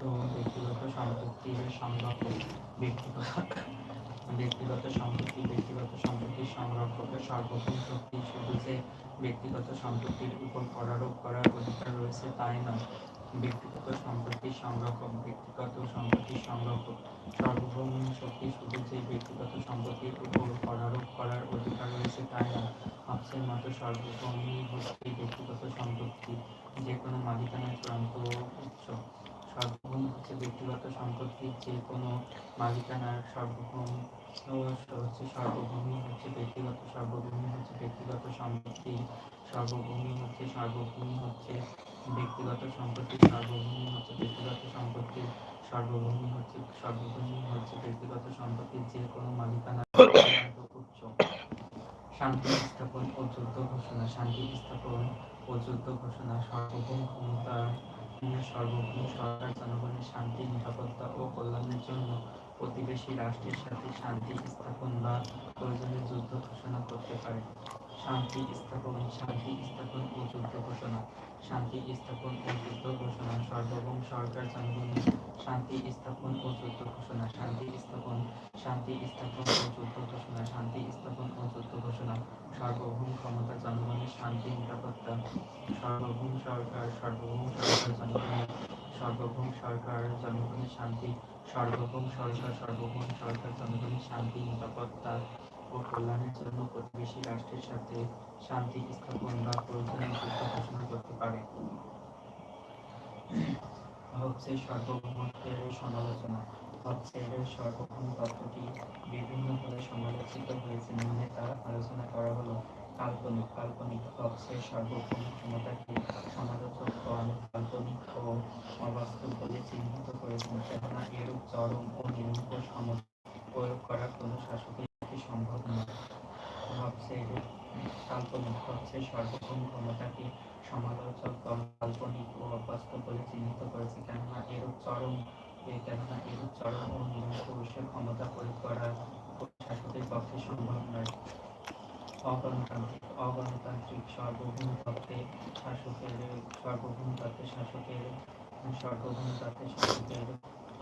ব্যক্তিগত সম্পত্তির সংরক্ষক। ব্যক্তিগত সম্পত্তির সংরক্ষকের সার্বভৌম শক্তি শুধু যে ব্যক্তিগত সম্পত্তির উপর করারোপ করার অধিকার রয়েছে তাই নয়। ব্যক্তিগত সম্পত্তির সংরক্ষক সার্বভৌম শক্তি শুধু যে ব্যক্তিগত সম্পত্তির উপর করারোপ করার অধিকার রয়েছে তাই নয়। হবসের মতো সার্বভৌমই হচ্ছে ব্যক্তিগত সম্পত্তির যে কোনো মালিকানার চূড়ান্ত উৎস। সার্বভৌম হচ্ছে ব্যক্তিগত সম্পত্তির যে কোনো মালিকানার সার্বভৌমই হচ্ছে ব্যক্তিগত সম্পত্তির সার্বভৌমই হচ্ছে ব্যক্তিগত সম্পত্তির ব্যক্তিগত সম্পত্তির যে কোনো মালিকানার চূড়ান্ত উৎস। শান্তি স্থাপন ও যুদ্ধ ঘোষণা। সার্বভৌম সরকার জনগণের শান্তি, নিরাপত্তা ও কল্যাণের জন্য প্রতিবেশী রাষ্ট্রের সাথে শান্তি স্থাপন বা প্রয়োজনে যুদ্ধ ঘোষণা করতে পারে। শান্তি স্থাপন ও যুদ্ধ ঘোষণা। সার্বভৌম সরকার জনগণের শান্তি স্থাপন ও যুদ্ধ ঘোষণা। সার্বভৌম ক্ষমতা জনগণের শান্তি, নিরাপত্তা। সার্বভৌম সরকার জনগণের শান্তি, নিরাপত্তা ও কল্যাণের জন্য প্রতিবেশী রাষ্ট্রের সাথে শান্তি স্থাপন বা প্রয়োজনে যুদ্ধ ঘোষণা করতে পারে। হবসের সার্বভৌমত্বের সমালোচনা। হবসের সার্বভৌম তত্ত্বটি বিভিন্নভাবে সমালোচিত হয়েছে। নিম্নে তা আলোচনা করা হলো। কাল্পনিক। হবসের সার্বভৌম ক্ষমতাকে সমালোচকগণ কাল্পনিক ও অবাস্তব বলে চিহ্নিত করেছেন, কেননা এরূপ চরম ও নিরঙ্কুশ ক্ষমতা প্রয়োগ করা কোনো শাসকের পক্ষে সম্ভব নয়। হবসের সার্বভৌম ক্ষমতাকে সমালোচকগণ কাল্পনিক ও অবাস্তব বলে চিহ্নিত করেছে, কেননা এরূপ চরম ও নিরঙ্কুশ ক্ষমতা প্রয়োগ করা কোনো শাসকের পক্ষে সম্ভব নয়। অগণতান্ত্রিক। সার্বভৌম তত্ত্বে শাসকের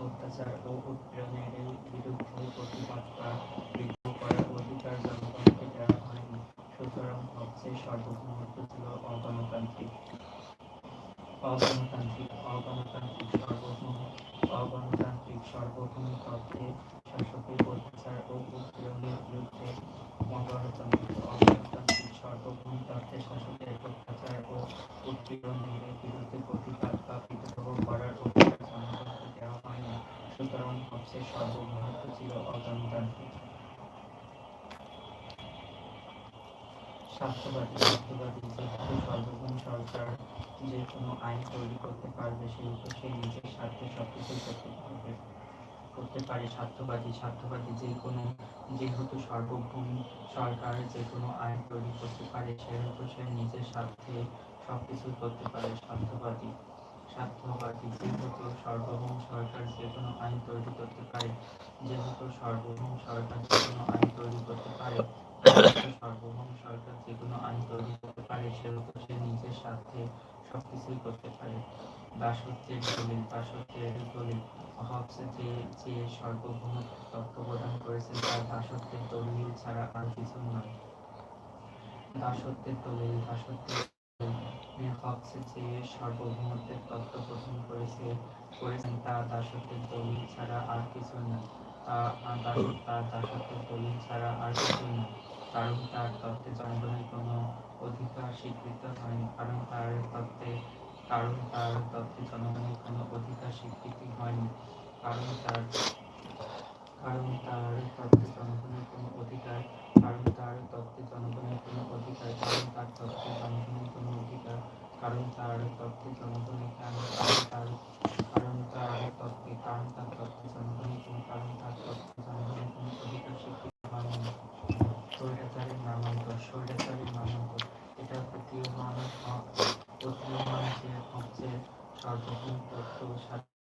অত্যাচার ও উৎপীড়নের বিরুদ্ধে প্রতিবাদ বা বিদ্রোহ করার অধিকার জনগণকে দেওয়া হয়নি। সুতরাং হবসের সার্বভৌমত্ব ছিল অগণতান্ত্রিক। সার্বভৌম তত্ত্বে শাসকের অত্যাচার ও উৎপীড়নের বিরুদ্ধে অগণতান্ত্রিক। সার্বভৌম তত্ত্বে শাসকের অত্যাচার ও উৎপীড়নের বিরুদ্ধে প্রতিবাদ বা বিদ্রোহ করার অধিকার জনগণকে দেওয়া হয়নি। সুতরাং হবসের সার্বভৌমত্ব ছিল অগণতান্ত্রিক। স্বার্থবাদী। যেহেতু সার্বভৌম সরকার যে কোনো আইন তৈরি করতে পারবে, সেহেতু সে নিজের স্বার্থে সবকিছুই করতে পারে। স্বার্থবাদী। যেহেতু সার্বভৌম সরকার যে কোনো আইন তৈরি করতে পারে, সেহেতু সে নিজের স্বার্থে সবকিছুই করতে পারে। স্বার্থবাদী। যেহেতু সার্বভৌম সরকার যে কোনো আইন তৈরি করতে পারে, সেহেতু সে নিজের স্বার্থে সবকিছুই করতে পারে। দাসত্বের দলিল। হবস যে সার্বভৌমত্ব তত্ত্ব প্রদান করেছেন তা দাসত্বের দলিল ছাড়া আর কিছু নয়। দাসত্বের দলিল। হবস যে সার্বভৌমত্বের তত্ত্ব প্রদান করেছেন তা দাসত্বের দলিল ছাড়া আর কিছুই নয়। কারণ তার তত্ত্বে জনগণের কোনো অধিকার স্বীকৃত হয়নি। কারণ তার তত্ত্বে জনগণের কোনো অধিকার স্বীকৃতি হয়নি। কারণ তার তত্ত্বে জনগণের কোনো অধিকার কারণ তার তত্ত্বে জনগণের কোনো অধিকার কারণ তার তত্ত্বে জনগণের কোনো অধিকার কারণ তার তত্ত্বে জনগণের কারণ তার তত্ত্বে জনগণের কোনো অধিকার স্বীকৃতি হয়নি। স্বৈরাচারের নামান্তর। এটা প্রতীয়মান যে হবসের সার্বভৌম তত্ত্ব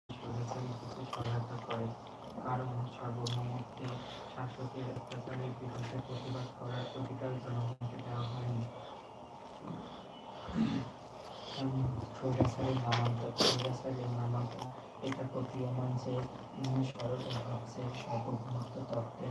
স্বৈরাচারী হতে সহায়তা করে। কারণ সার্বভৌমত্বে শাসকের অত্যাচারের বিরুদ্ধে প্রতিবাদ করার অধিকার জনগণকে দেওয়া হয়নি। স্বৈরাচারের নামান্তর। এটা প্রতীয়মান যে হবসের সার্বভৌমত্ব তত্ত্বের